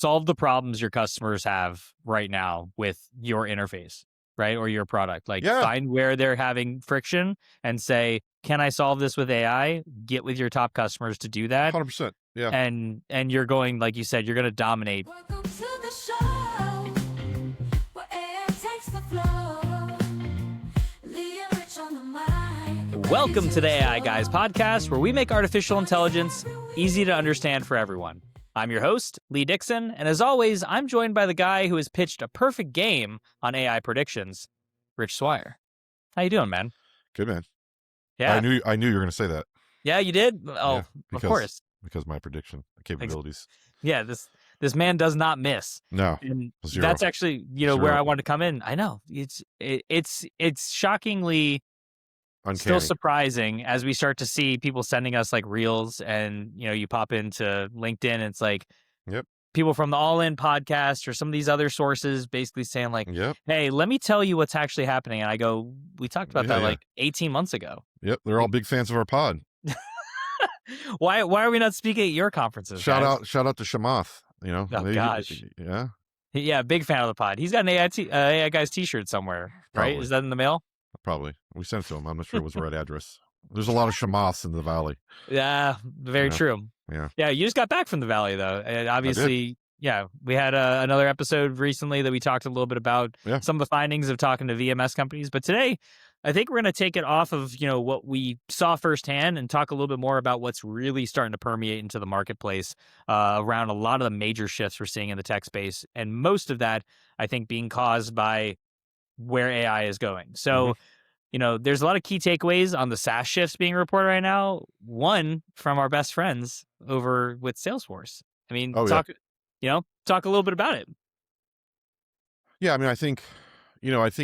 solve the problems your customers have right now with your interface, right? Or your product. Like Yeah, find where they're having friction and say, can I solve this with AI? Get with your top customers to do that. 100%. Yeah. And you're going, like you said, you're going to dominate. Welcome to the show, where AI takes the floor. Lee and Rich on the mic. Welcome to the AI Guys podcast, where we make artificial intelligence easy to understand for everyone. I'm your host, Lee Dickson, and as always, I'm joined by the guy who has pitched a perfect game on AI predictions, Rich Swier. How you doing, man? Good, man. Yeah. I knew you were going to say that. Yeah, you did? Oh, Yeah, of course. Because my prediction capabilities. Yeah, this man does not miss. No, And zero. that's actually, Zero. where I want to come in. I know. It's shockingly Uncanny. still surprising as we start to see people sending us like reels, and you pop into LinkedIn and it's like Yep. people from the All In podcast or some of these other sources basically saying like, Yep. hey, let me tell you what's actually happening. And I go, we talked about that Yeah. like 18 months ago. Yep. They're all big fans of our pod. Why are we not speaking at your conferences? Shout guys? out to Shamath. Oh, Maybe- gosh. Yeah. Yeah, big fan of the pod. He's got an AI Guys t-shirt somewhere, right? Probably. Is that in the mail? Probably. We sent it to him. I'm not sure it was the right address. There's a lot of Shamaths in the valley. Yeah, very Yeah. true. Yeah. Yeah, you just got back from the Valley, though. And obviously, yeah, we had another episode recently that we talked a little bit about some of the findings of talking to VMS companies. But today, I think we're going to take it off of, what we saw firsthand and talk a little bit more about what's really starting to permeate into the marketplace around a lot of the major shifts we're seeing in the tech space. And most of that, I think, being caused by where AI is going. So, there's a lot of key takeaways on the SaaS shifts being reported right now. One from our best friends over with Salesforce. I mean, talk a little bit about it. Yeah. I mean, I think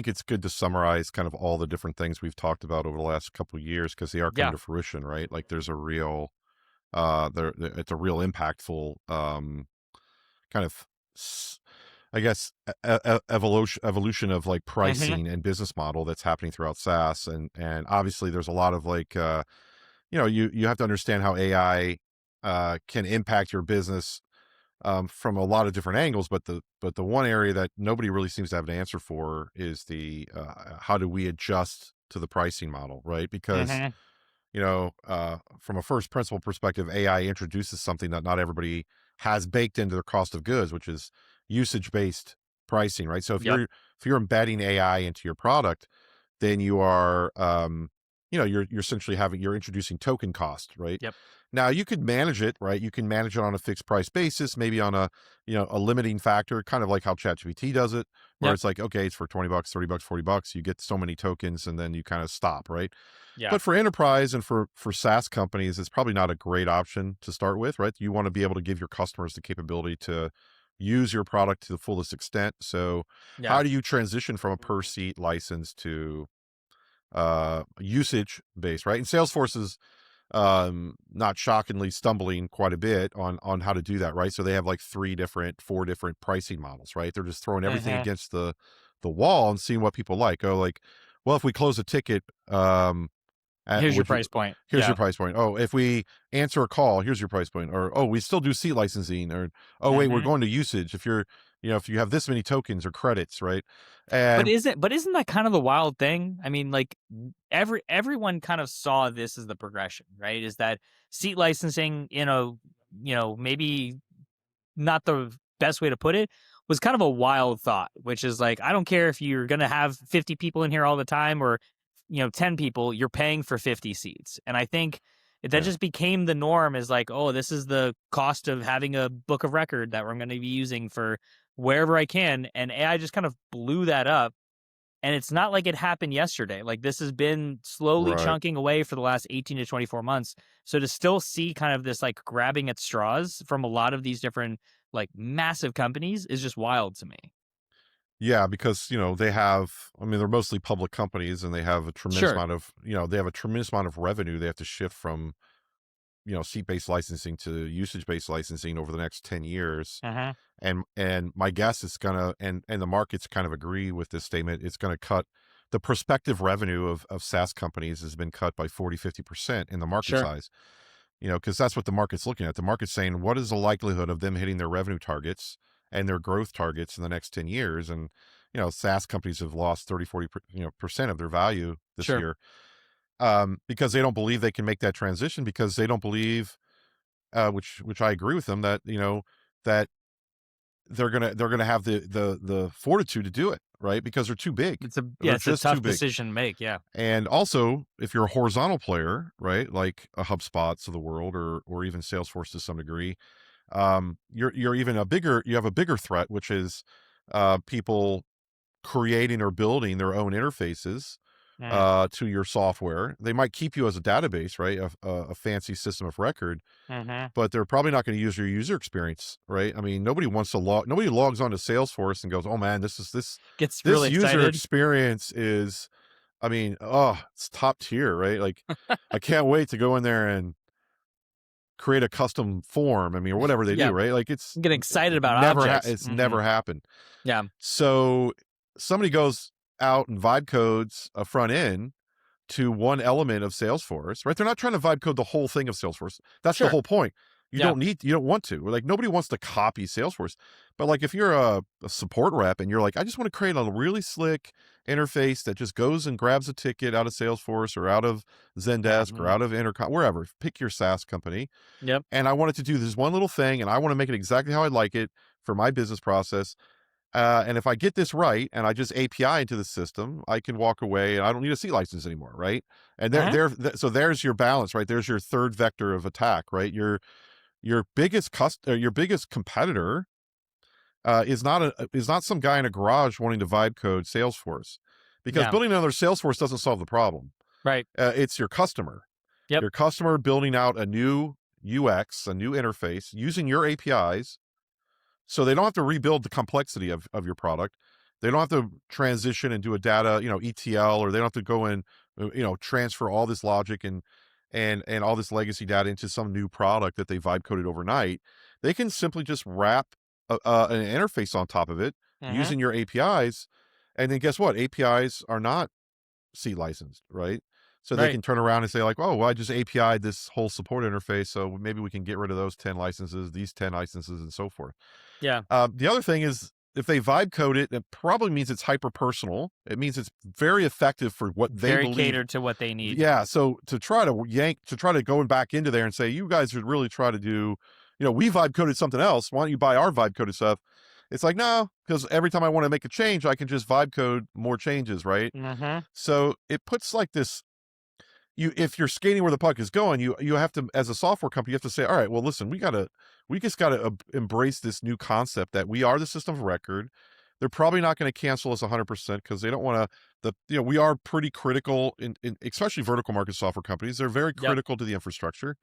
it's good to summarize kind of all the different things we've talked about over the last couple of years, because they are coming to fruition, right? Like there's a real, it's a real impactful kind of, I guess, evolution of like pricing and business model that's happening throughout SaaS. And obviously there's a lot of like, you have to understand how AI can impact your business from a lot of different angles. But the one area that nobody really seems to have an answer for is the how do we adjust to the pricing model, right? Because from a first principle perspective, AI introduces something that not everybody has baked into their cost of goods, which is usage-based pricing, right? So if you're embedding AI into your product, then you are, you're essentially you're introducing token cost, right? Yep. Now you could manage it, right? You can manage it on a fixed price basis, maybe on a limiting factor, kind of like how ChatGPT does it, where it's like, okay, it's for $20, $30, $40, you get so many tokens and then you kind of stop, right? Yeah. But for enterprise and for SaaS companies, it's probably not a great option to start with, right? You want to be able to give your customers the capability to use your product to the fullest extent. So how do you transition from a per seat license to usage based, right? And Salesforce is not shockingly stumbling quite a bit on how to do that, right? So they have like 4 different pricing models, right? They're just throwing everything against the wall and seeing what people like. Oh, like, well, if we close a ticket, here's your price point. Here's your price point. Oh, if we answer a call, here's your price point. Or, oh, we still do seat licensing. Or, oh, wait, we're going to usage. If you're, if you have this many tokens or credits, right? And But isn't that kind of the wild thing? I mean, like everyone kind of saw this as the progression, right? Is that seat licensing, maybe not the best way to put it, was kind of a wild thought, which is like, I don't care if you're going to have 50 people in here all the time or 10 people, you're paying for 50 seats. And I think that just became the norm, is like, oh, this is the cost of having a book of record that I'm going to be using for wherever I can. And AI just kind of blew that up. And it's not like it happened yesterday. Like this has been slowly chunking away for the last 18 to 24 months. So to still see kind of this like grabbing at straws from a lot of these different like massive companies is just wild to me. Yeah, because, they have, they're mostly public companies and they have a tremendous amount of, they have a tremendous amount of revenue they have to shift from, seat-based licensing to usage-based licensing over the next 10 years. And my guess is and the markets kind of agree with this statement, it's going to cut the prospective revenue of SaaS companies has been cut by 40, 50% in the market size. because that's what the market's looking at. The market's saying, what is the likelihood of them hitting their revenue targets and their growth targets in the next 10 years? And, SaaS companies have lost 30, 40, percent of their value this Sure. year, because they don't believe they can make that transition, because they don't believe, which I agree with them, that, that they're gonna have the fortitude to do it, right? Because they're too big. They're It's a just too tough big. decision to make. Yeah. And also, if you're a horizontal player, right, like a HubSpots of the world, or even Salesforce to some degree, you're even a bigger you have a bigger threat, which is people creating or building their own interfaces Mm, to your software. They might keep you as a database, right, a fancy system of record, mm-hmm. but they're probably not going to use your user experience, right? I mean, nobody logs on to Salesforce and goes, "Oh man, Gets this really user excited. experience is, I mean, oh, it's top tier, right? Like, I can't wait to go in there and create a custom form. I mean, or whatever they do, Yeah. right? Like, Get excited about objects. it's never happened. Yeah. So somebody goes out and vibe codes a front end to one element of Salesforce, right? They're not trying to vibe code the whole thing of Salesforce. That's the Sure. whole point. Yeah. You don't want to. Like, nobody wants to copy Salesforce. But like, if you're a support rep and you're like, I just want to create a really slick interface that just goes and grabs a ticket out of Salesforce or out of Zendesk or Hmm. out of Intercom, wherever, pick your SaaS company. Yep. And I want it to do this one little thing, and I want to make it exactly how I like it for my business process. And if I get this right and I just API into the system, I can walk away and I don't need a C license anymore, right? And Hmm. so there's your balance, right? There's your third vector of attack, right? Your biggest competitor is not some guy in a garage wanting to vibe code Salesforce, because Yeah. building another Salesforce doesn't solve the problem. Right. It's your customer. Yep. Your customer building out a new UX, a new interface using your APIs, so they don't have to rebuild the complexity of your product. They don't have to transition and do a data, ETL, or they don't have to go in, transfer all this logic and all this legacy data into some new product that they vibe coded overnight. They can simply just wrap an interface on top of it Hmm. using your APIs. And then guess what? APIs are not C licensed, right? So they Right. can turn around and say like, oh, well, I just API'd this whole support interface, so maybe we can get rid of those 10 licenses, these 10 licenses, and so forth. Yeah. The other thing is, if they vibe code it, it probably means it's hyper personal. It means it's very effective for what they Very believe. catered to what they need. Yeah. So to try to go back into there and say, you guys should really try to do, we vibe coded something else. Why don't you buy our vibe coded stuff? It's like, no, because every time I want to make a change, I can just vibe code more changes, right? Hmm. So it puts like this, if you're skating where the puck is going, you have to, as a software company, you have to say, all right, well, listen, we just gotta embrace this new concept that we are the system of record. They're probably not going to cancel us 100%, because they don't want to. We are pretty critical in especially vertical market software companies. They're very Yep. critical to the infrastructure,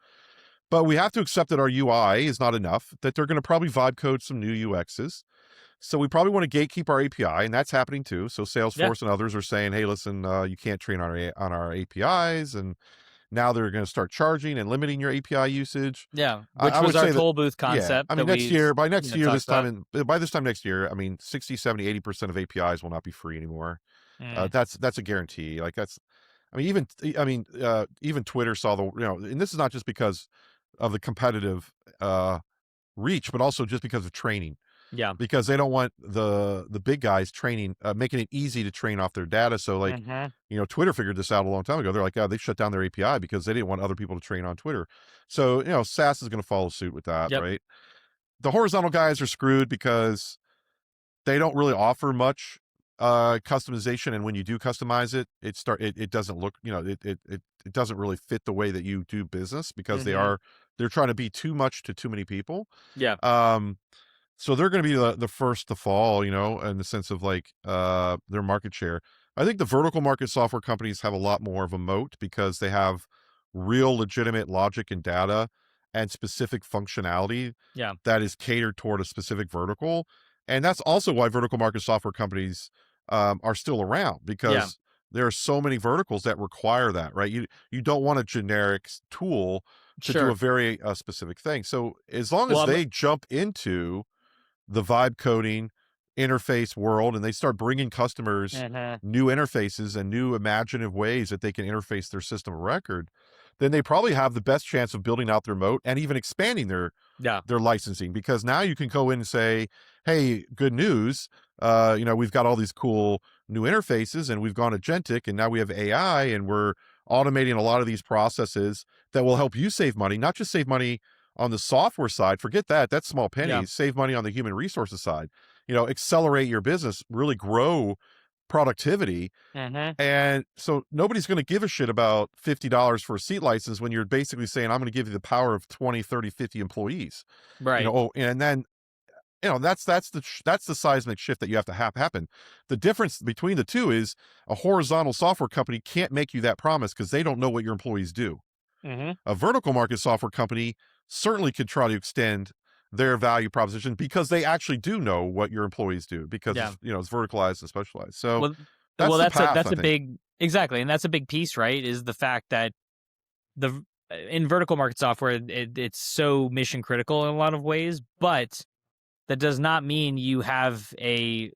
but we have to accept that our UI is not enough. That they're going to probably vibe code some new UXs. So we probably want to gatekeep our API, and that's happening too. So Yeah. Salesforce and others are saying, "Hey, listen, you can't train on our APIs," and now they're going to start charging and limiting your API usage. Yeah. I Which was would our say that, toll booth yeah. concept I mean, that we, by next year, talked about. by this time next year, I mean, 60, 70, 80% of APIs will not be free anymore. Mm, That's a guarantee. Like, I mean, even Twitter saw and this is not just because of the competitive reach, but also just because of training, yeah. because they don't want the big guys training, making it easy to train off their data. So like, Hmm. Twitter figured this out a long time ago. They're like, yeah, they shut down their API because they didn't want other people to train on Twitter. So, SaaS is going to follow suit with that, Yep. right? The horizontal guys are screwed because they don't really offer much customization, and when you do customize it, it doesn't look, it doesn't really fit the way that you do business, because Hmm. they're trying to be too much to too many people. Yeah. Um, so they're going to be the first to fall, in the sense of like their market share. I think the vertical market software companies have a lot more of a moat, because they have real legitimate logic and data and specific functionality Yeah. that is catered toward a specific vertical. And that's also why vertical market software companies are still around, Yeah. because there are so many verticals that require that, right? You don't want a generic tool to do a Sure. very specific thing. So as long Well, as they jump into the vibe coding interface world and they start bringing customers mhm. new interfaces and new imaginative ways that they can interface their system of record, then they probably have the best chance of building out their moat and even expanding Yeah. their licensing, because now you can go in and say, hey, good news. We've got all these cool new interfaces and we've gone agentic and now we have AI and we're automating a lot of these processes that will help you save money, not just save money on the software side. Forget that. That's small Yeah. pennies. Save money on the human resources side. Accelerate your business, really grow productivity. Mhm. And so nobody's going to give a shit about $50 for a seat license when you're basically saying, I'm going to give you the power of 20, 30, 50 employees. Right. And then that's the seismic shift that you have to have happen. The difference between the two is a horizontal software company can't make you that promise because they don't know what your employees do. Mhm. A vertical market software company certainly could try to extend their value proposition because they actually do know what your employees do, because Yeah. it's verticalized and specialized. So Well that's the path, that's I a think. big exactly, and that's a big piece, right? Is the fact that in vertical market software, it's so mission critical in a lot of ways, but that does not mean you have a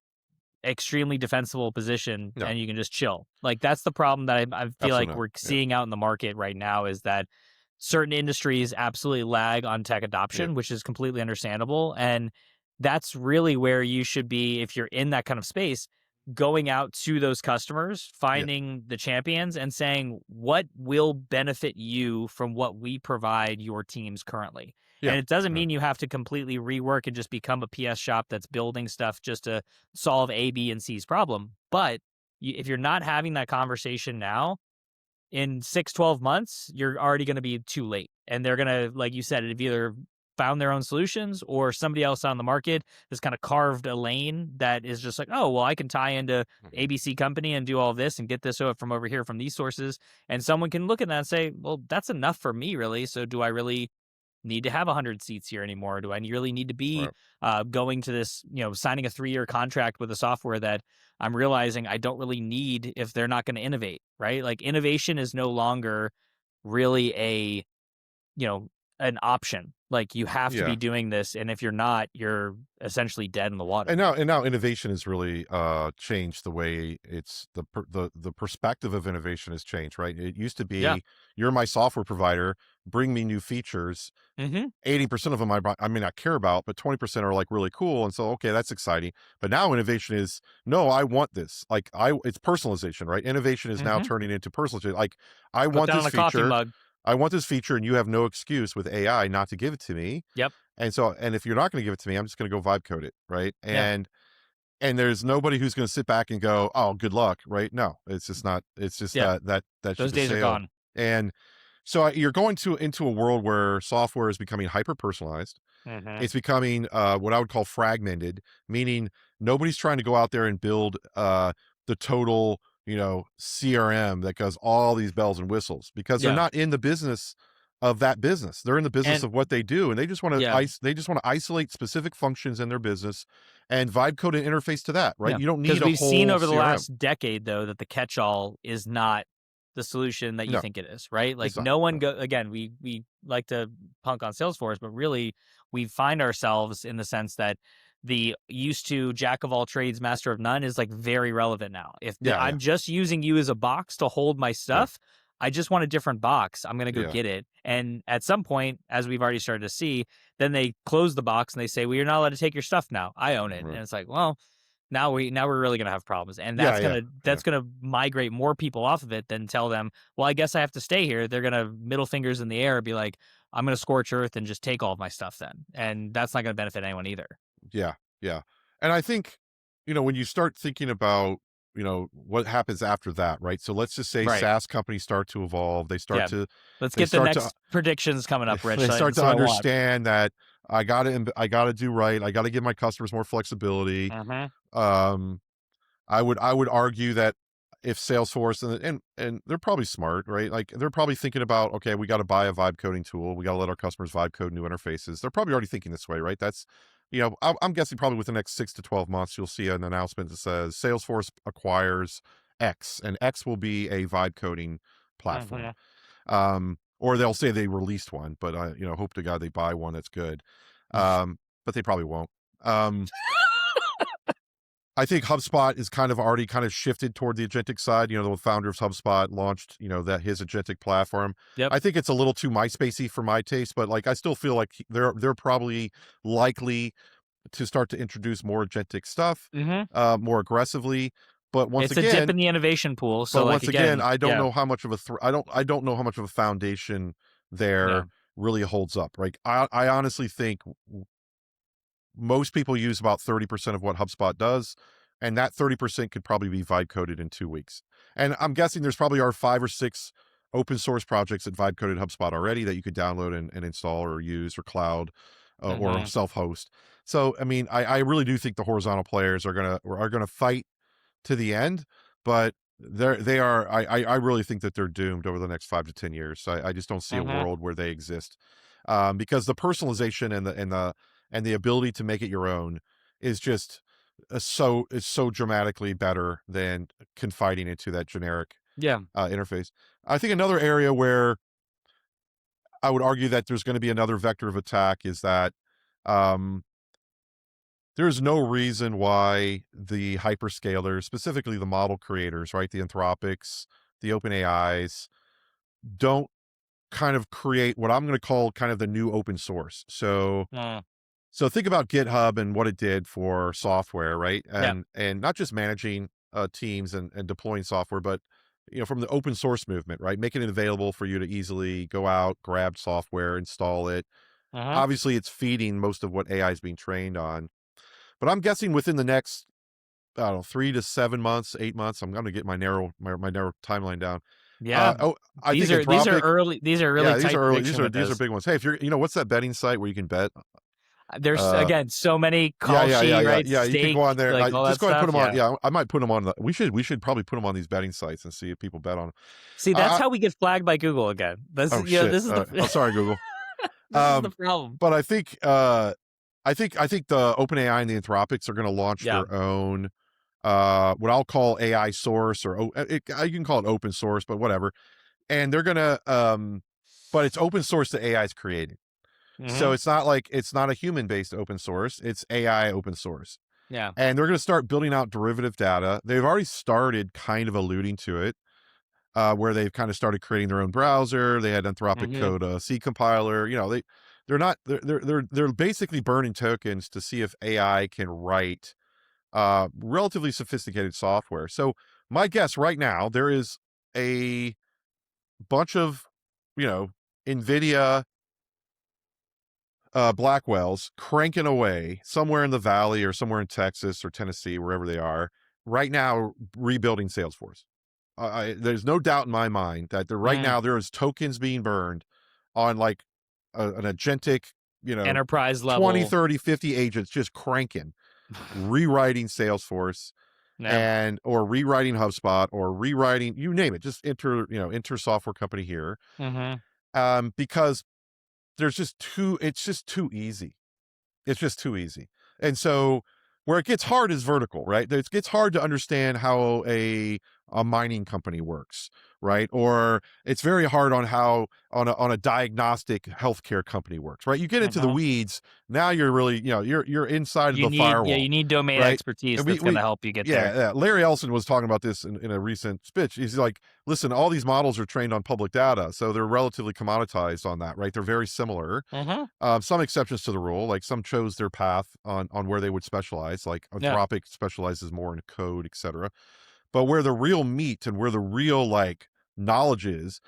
extremely defensible position No, and you can just chill. Like that's the problem that I feel absolutely like not. we're Yeah. seeing out in the market right now is that certain industries absolutely lag on tech Yeah. adoption, which is completely understandable. And that's really where you should be if you're in that kind of space, going out to those customers, Yeah. finding the champions and saying, what will benefit you from what we provide your teams currently? Yeah. And it doesn't Yeah. mean you have to completely rework and just become a PS shop that's building stuff just to solve A, B, and C's problem. But if you're not having that conversation now, in 6, 12 months, you're already going to be too late. And they're going to, like you said, have either found their own solutions or somebody else on the market has kind of carved a lane that is just like, oh, well, I can tie into Mhm. ABC company and do all this and get this from over here from these sources. And someone can look at that and say, well, that's enough for me, really. So do I really need to have 100 seats here anymore? Do I really need to be Right. going to this, signing a 3-year contract with a software that I'm realizing I don't really need if they're not going to innovate, right? Like innovation is no longer really you know, an option. Like you have to be Yeah. doing this. And if you're not, you're essentially dead in the And water. now innovation has really changed the way it's the perspective of innovation has changed, right? It used to Yeah. be, you're my software provider, bring me new features. Hmm. 80% of them I may not care about, but 20% are like really cool. And so, okay, that's exciting. But now innovation is, no, I want this. Like it's personalization, right? Innovation is now Hmm. turning into personalization. Like I Put want that this on a coffee feature. mug. I want this feature and you have no excuse with AI not to give it to me. Yep. And if you're not going to give it to me, I'm just going to go vibe code it. Right. Yeah. And there's nobody who's going to sit back and go, oh, good luck. Right. No, it's just not, it's just Yeah. that Those ship has days are sailed. gone. And so you're going into a world where software is becoming hyper personalized. Hmm. It's becoming what I would call fragmented, meaning nobody's trying to go out there and build the total, CRM that does all these bells and whistles, because they're Yeah. not in the business of that business. They're in the business And of what they do, and they just want to yeah. they just want to isolate specific functions in their business and vibe code an interface to that. Right? Yeah, You don't because need a we've seen whole over the CRM. last decade, though, that the catch-all is not the solution that you No, think it is, right? Like, it's not. no one No. go again, we like to punk on Salesforce, but really, we find ourselves in the sense that the used to jack of all trades, master of none is, like, very relevant now. If the Yeah. Yeah. I'm just using you as a box to hold my Yeah. stuff, I just want a different box, I'm gonna go Yeah. get it, and at some point, as we've already started to see, then they close the box and they say, "Well, you're not allowed to take your stuff now. I own it." Right. And it's like, well, now we're really gonna have problems, and Yeah. Yeah. Yeah. that's gonna migrate more people off of it than tell them, well, I guess I have to stay here. They're gonna middle fingers in the air, be like, I'm gonna scorch earth and just take all of my stuff then, and that's not gonna benefit anyone either. Yeah, yeah. And I think, when you start thinking about, what happens after that, right? So let's just say Right? SaaS companies start to evolve. Yeah. Let's They get the start to, next predictions coming up, Rich. they start That's to what I want. understand that I gotta do right. I gotta give my customers more flexibility. Hmm. Um, I would argue that if Salesforce and they're probably smart, right? Like they're probably thinking about, okay, we got to buy a vibe coding tool. We got to let our customers vibe code new interfaces. They're probably already thinking this way, right? That's, I'm guessing probably within the next 6 to 12 months, you'll see an announcement that says Salesforce acquires X, and X will be a vibe coding platform. Hmm. Or they'll say they released one, but I, hope to God they buy one that's good. But they probably won't. Um, I think HubSpot is kind of already kind of shifted toward the agentic side. You know, the founder of HubSpot launched, you know, that his agentic platform. Yep. I think it's a little too MySpacey for my taste, but like I still feel like they're probably likely to start to introduce more agentic stuff, Mhm. more aggressively. But once It's a dip again, in the innovation pool, so, like, again, I don't yeah, know how much of a I don't know how much of a foundation yeah, there really holds up. Like I honestly think most people use about 30% of what HubSpot does, and that 30% could probably be vibe coded in 2 weeks. And I'm guessing there's probably are 5 or 6 open source projects that vibe coded HubSpot already that you could download and install or use or cloud or mhm, self host. So I mean, I really do think the horizontal players are gonna fight to the end, but they are I really think that they're doomed over the next 5 to 10 years. I just don't see a mhm, world where they exist, because the personalization and the ability to make it your own is just is so dramatically better than confiding into that generic yeah, interface. I think another area where I would argue that there's going to be another vector of attack is that um, there's no reason why the hyperscalers, specifically the model creators, right, the Anthropics, the Open AIs, don't kind of create what I'm going to call kind of the new open source. mm, So think about GitHub and what it did for software, right? yeah, And not just managing teams and deploying software, but you know, from the open source movement, right? Making it available for you to easily go out, grab software, install it. mhm, Obviously, it's feeding most of what AI is being trained on. But I'm guessing within the next, I don't know, 3 to 7 months, 8 months, I'm going to get my narrow timeline down. yeah. Oh, I think These are Anthropic. early these are really Yeah, these tight are early. prediction with These are this. big ones. Hey, if you're, you know, what's that betting site where you can bet? There's, Uh, again, so many Yeah, call sheet, right, yeah, you could go stake, on there, like, all just that go ahead and put stuff, them on. yeah. Yeah, I might put them on the we should probably put them on these betting sites and see if people bet on 'em. See, that's I how we get flagged by Google again. This oh, is, you know, shit, this is the oh, sorry, Google. this is the Um, problem. but I think the OpenAI and the Anthropics are gonna launch Yeah, their own, what I'll call AI source or you can call it open source, but whatever, and they're gonna, but it's open source that AI is creating. So mhm, it's not a human-based open source, it's AI open source. yeah, And they're going to start building out derivative data. They've already started kind of alluding to it, where they've kind of started creating their own browser. They had Anthropic mhm, code a C compiler. You know, they're not they're basically burning tokens to see if AI can write relatively sophisticated software. So my guess right now there is a bunch of, you know, NVIDIA Blackwells cranking away somewhere in the valley or somewhere in Texas or Tennessee, wherever they are, right now rebuilding Salesforce. There's no doubt in my mind that right mm. now there is tokens being burned on like an agentic, you know, Enterprise 20, level. 30, 50 agents just cranking, rewriting Salesforce Yeah, and or rewriting HubSpot or rewriting, you name it, just enter software company here. mhm, Because there's just too it's just too easy. It's just too easy. And so where it gets hard is vertical, right? It gets hard to understand how a mining company works, right? Or it's very hard on how on a diagnostic healthcare company works, right? You get into the mhm. weeds, now you're really, you know, you're inside of the You firewall, need domain right? expertise And that's we gonna help you get yeah, there. yeah, Larry Ellison was talking about this in a recent speech. He's like, listen, all these models are trained on public data, so they're relatively commoditized on that, right? They're very similar, Mhm, some exceptions to the rule, like some chose their path on where they would specialize, like yeah, Anthropic specializes more in code, etc. But where the real meat and where the real like knowledge is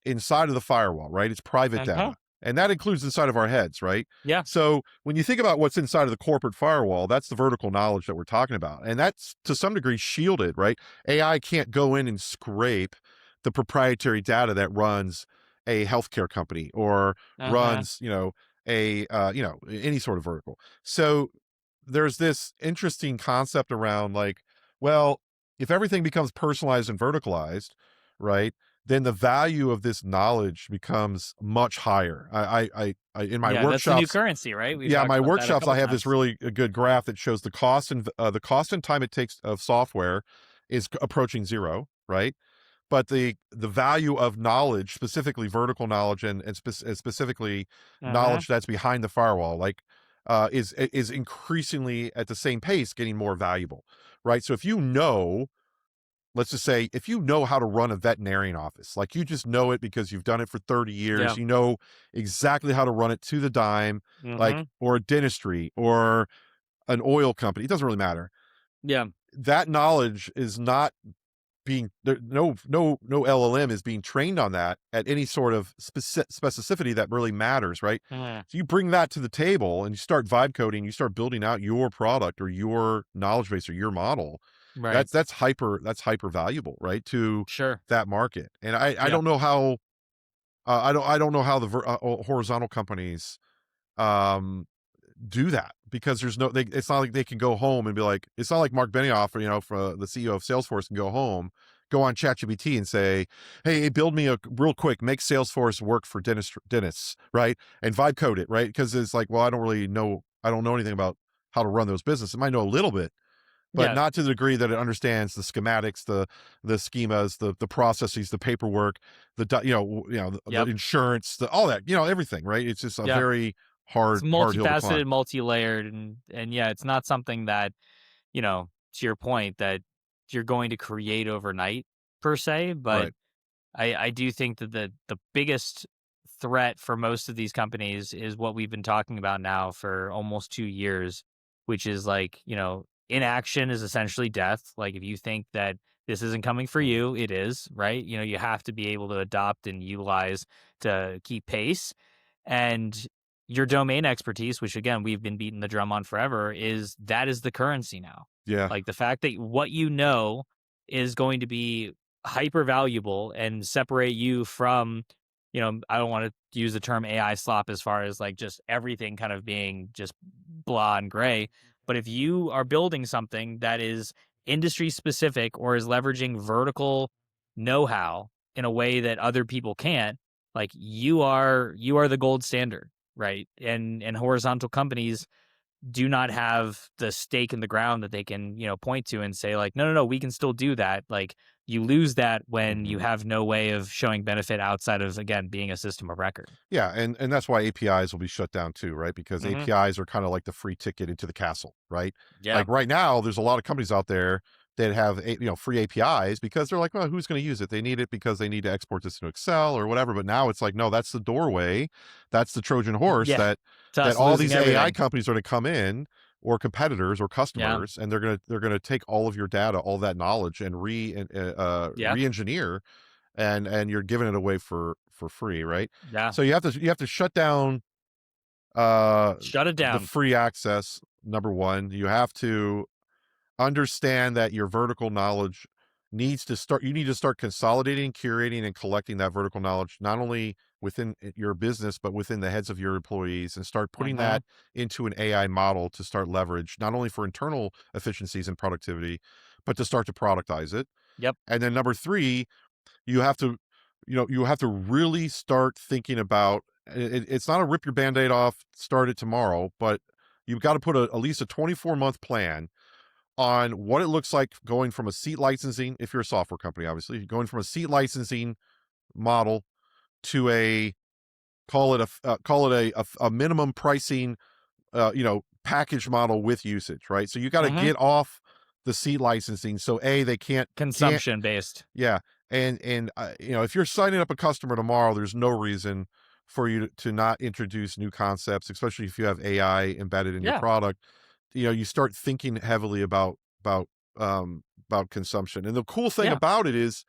inside of the firewall, right? It's private mhm, data. And that includes inside of our heads, right? yeah, So when you think about what's inside of the corporate firewall, that's the vertical knowledge that we're talking about. And that's to some degree shielded, right? AI can't go in and scrape the proprietary data that runs a healthcare company or mhm, runs, you know, any sort of vertical. So there's this interesting concept around like, well, if everything becomes personalized and verticalized, right, then the value of this knowledge becomes much higher. In my yeah, that's the new workshops, currency, right? We yeah, talked my about that a workshops, couple I have this times. really good graph that shows the cost and time it takes of software is approaching zero, right? But the value of knowledge, specifically vertical knowledge and specifically Mhm, knowledge that's behind the firewall, like is increasingly at the same pace getting more valuable, right? So if you know, let's just say, if you know how to run a veterinarian office, like you just know it because you've done it for 30 years, Yeah. you know exactly how to run it to the dime, like, Mhm. or a dentistry or an oil company, it doesn't really matter. Yeah. That knowledge is not being there, no LLM is being trained on that at any sort of specificity that really matters, right? Mhm. So you bring that to the table and you start vibe coding, you start building out your product or your knowledge base or your model. Right. That's hyper valuable, right, to Sure. that market. And I Yeah. don't know how I don't know how the horizontal companies um do that, because there's no it's not like they can go home and be like, it's not like Mark Benioff, for the CEO of Salesforce, can go home, go on ChatGPT and say, hey, build me a real quick, make Salesforce work for dentists, right? And vibe code it, right? Because it's like, well, I don't know anything about how to run those businesses. I might know a little bit, but Yeah. not to the degree that it understands the schematics, the schemas, the processes, the paperwork, the Yep. insurance, all that, everything, right? It's just a Yeah. very It's hard hill to climb. multifaceted, multi-layered, and yeah, it's not something that, to your point, that you're going to create overnight per se, but Right. I do think that the biggest threat for most of these companies is what we've been talking about now for almost 2 years, which is like, inaction is essentially death. Like if you think that this isn't coming for you, it is, right? You have to be able to adopt and utilize to keep pace. And your domain expertise, which again we've been beating the drum on forever, is the currency now. Yeah. Like the fact that what you know is going to be hyper valuable and separate you from, I don't want to use the term AI slop as far as like just everything kind of being just blah and gray. But if you are building something that is industry specific or is leveraging vertical know how in a way that other people can't, like you are the gold standard, right? And horizontal companies do not have the stake in the ground that they can, point to and say like, no, no, no, we can still do that. Like you lose that when you Mhm. have no way of showing benefit outside of again being a system of record. Yeah, and that's why APIs will be shut down too, right? Because Hmm. APIs are kind of like the free ticket into the castle, right? Yeah. Like right now, there's a lot of companies out there that have free APIs because they're like, well, who's going to use it? They need it because they need to export this into Excel or whatever. But now it's like, no, that's the doorway, that's the Trojan horse Yeah. To that us all losing these AI everything. companies are going to come in, or competitors or Yeah. customers, and they're gonna take all of your data, all that knowledge, and Yeah. re-engineer, and you're giving it away for free, right? Yeah. So you have to shut down uh Shut it the down. free access. Number one, you have to understand that your vertical knowledge you need to start consolidating, curating, and collecting that vertical knowledge, not only within your business but within the heads of your employees, and start putting Hmm. that into an AI model to start leverage, not only for internal efficiencies and productivity, but to start to productize it. Yep. And then number three, you have to you have to really start thinking about it's not a rip your band-aid off, start it tomorrow, but you've got to put at least a 24-month plan on what it looks like going from a seat licensing, if you're a software company, obviously going from a seat licensing model to a call it a minimum pricing package model with usage, right? So you got to Hmm. get off the seat licensing, so they can't Consumption based. yeah, and if you're signing up a customer tomorrow, there's no reason for you to not introduce new concepts, especially if you have AI embedded in your Yeah. product. You start thinking heavily about consumption. And the cool thing Yeah. about it is,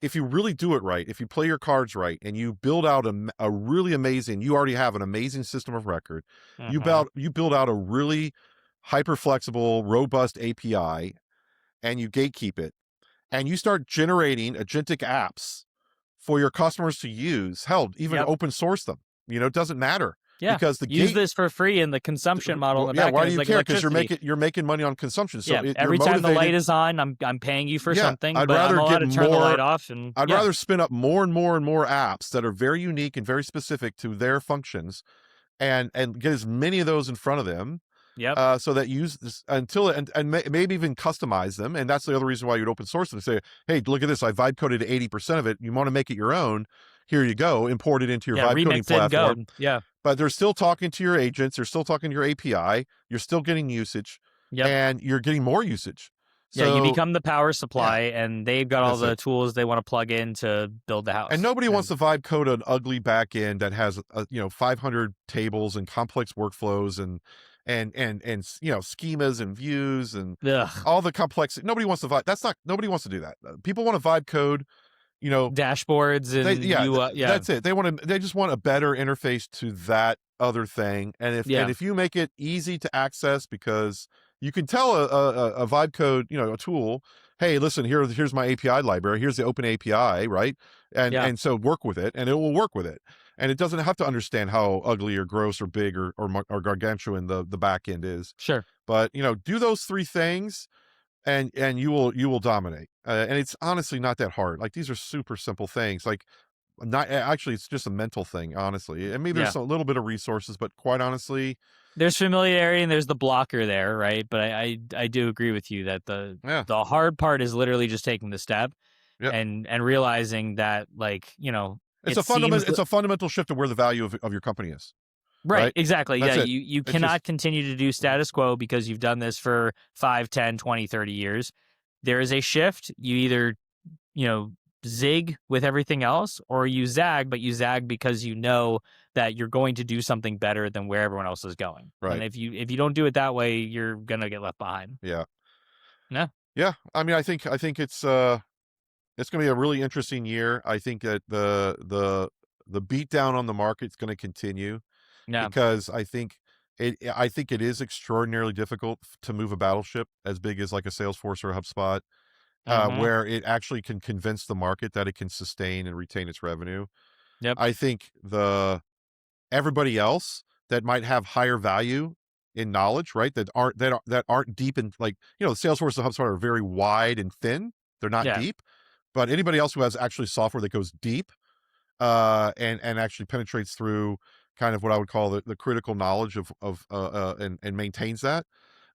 if you really do it right, if you play your cards right, and you build out a really amazing, you already have an amazing system of record. Hmm. You build out a really hyper flexible, robust API, and you gatekeep it, and you start generating agentic apps for your customers to use. Hell, even Yep. open source them. It doesn't matter, Yeah. because the Use gate. this for free in the consumption model in the Yeah, back why end do is you like care? Because electricity. you're making money on consumption. So Yeah, you're every time the light motivated. is on, I'm paying you for Yeah, something, but I'm allowed to turn the light off and I'd yeah. rather spin up more and more and more apps that are very unique and very specific to their functions, and get as many of those in front of them, Yep. so that use this until maybe even customize them. And that's the other reason why you'd open source them. Say, hey, look at this, I vibe coded 80% of it. You want to make it your own? here you go, import it into your Yeah, vibe coding remix it and go. platform. Yeah. But they're still talking to your agents. They're still talking to your API. You're still getting usage, Yep. and you're getting more usage. Yeah, you So become the power yeah, supply, and they've got all that's the it. tools they wanna plug in to build the And house. nobody wants And to vibe code an ugly back end that has 500 tables and complex workflows and schemas and views and ugh, all the complex. Nobody wants to vibe. That's not nobody wants to do that. People want to vibe code. You know, dashboards they and yeah, yeah, that's it. They just want a better interface to that other thing. And yeah, if you make it easy to access, because you can tell a vibe code, a tool, hey, listen, here's my API library, here's the open API, right? yeah, And so work with it, and it will work with it. And it doesn't have to understand how ugly or gross or big or gargantuan the back end is. sure. But do those three things, and you will dominate. And it's honestly not that hard. Like, these are super simple things. Like, not actually, it's just a mental thing, honestly. And maybe Yeah. there's a little bit of resources, but quite honestly, There's familiarity and there's the blocker there, right? But I do agree with you that yeah, the hard part is literally just taking the step yeah. and realizing that, like, It's it a seems fundamental shift of where the value of your company is, right, right? exactly. Yeah, That's it. you It's just cannot continue to do status quo because you've done this for 5, 10, 20, 30 years. There is a shift. You either, you know, zig with everything else, or you zag, but you zag because you know that you're going to do something better than where everyone else is going. And right. if you don't do it that way, you're gonna get left behind. Yeah. Yeah. Yeah. I mean, I think it's going to be a really interesting year. I think that the beat down on the market's going to continue, Yeah. because I think it is extraordinarily difficult to move a battleship as big as like a Salesforce or a HubSpot, Mm-hmm. where it actually can convince the market that it can sustain and retain its revenue. Yep. I think the everybody else that might have higher value in knowledge, right? That aren't deep in, like, the Salesforce and HubSpot are very wide and thin. They're not Yeah. deep. But anybody else who has actually software that goes deep, and actually penetrates through kind of what I would call the critical knowledge and maintains that,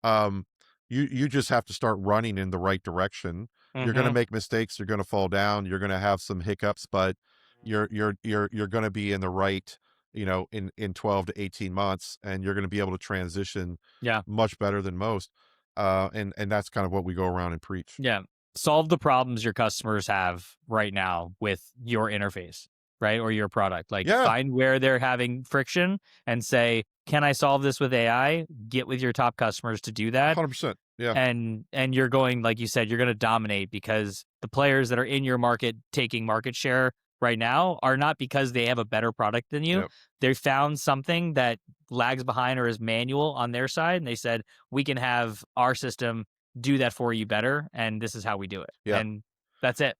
um, you just have to start running in the right direction. You're going to Mm-hmm. make mistakes. You're going to fall down. You're going to have some hiccups, but you're going to be in the right, in 12 to 18 months, and you're going to be able to transition Yeah. much better than most. And that's kind of what we go around and preach. Yeah. Solve the problems your customers have right now with your interface, right? Or your product. Like, Yeah, find where they're having friction and say, can I solve this with AI? Get with your top customers to do that. 100%. Yeah, And you're going, like you said, you're going to dominate, because the players that are in your market taking market share right now are not because they have a better product than you. yeah, They found something that lags behind or is manual on their side, and they said, we can have our system do that for you better, and this is how we do it. yeah. And that's it.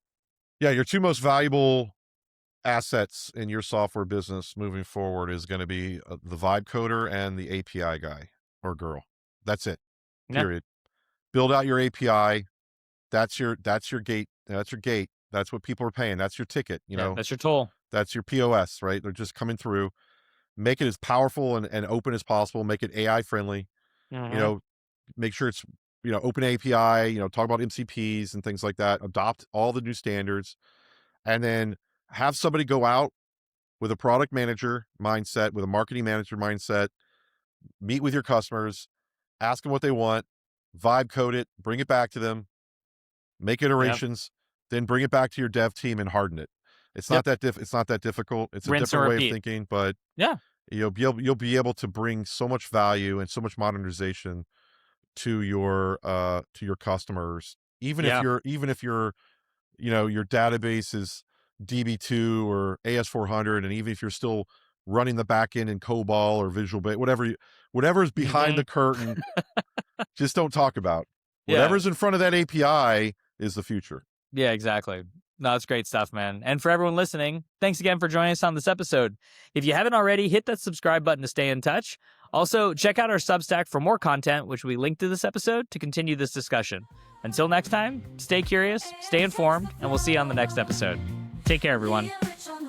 Yeah, your two most valuable assets in your software business moving forward is going to be the vibe coder and the API guy or girl. That's it. Yeah. Period. Build out your API. That's your gate. That's your gate. That's what people are paying. That's your ticket. Yeah. That's your toll. That's your POS, right? They're just coming through. Make it as powerful and open as possible. Make it AI friendly. You Hmm. know, make sure it's, open API, talk about MCPs and things like that. Adopt all the new standards, and then have somebody go out with a product manager mindset, with a marketing manager mindset, meet with your customers, ask them what they want, vibe code it, bring it back to them, make Yep. iterations, then bring it back to your dev team and harden it. Yep. It's not that difficult. It's a Rinse and different way of repeat. thinking, but Yeah. you'll be able to bring so much value and so much modernization to your customers, Yeah. even if your database is DB2 or AS400, and even if you're still running the backend in COBOL or Visual Basic, whatever's behind Hmm. the curtain, just don't talk about. Yeah. Whatever's in front of that API is the future. Yeah, exactly. No, it's great stuff, man. And for everyone listening, thanks again for joining us on this episode. If you haven't already, hit that subscribe button to stay in touch. Also, check out our Substack for more content, which we linked to this episode to continue this discussion. Until next time, stay curious, stay informed, and we'll see you on the next episode. Take care, everyone. Being rich on the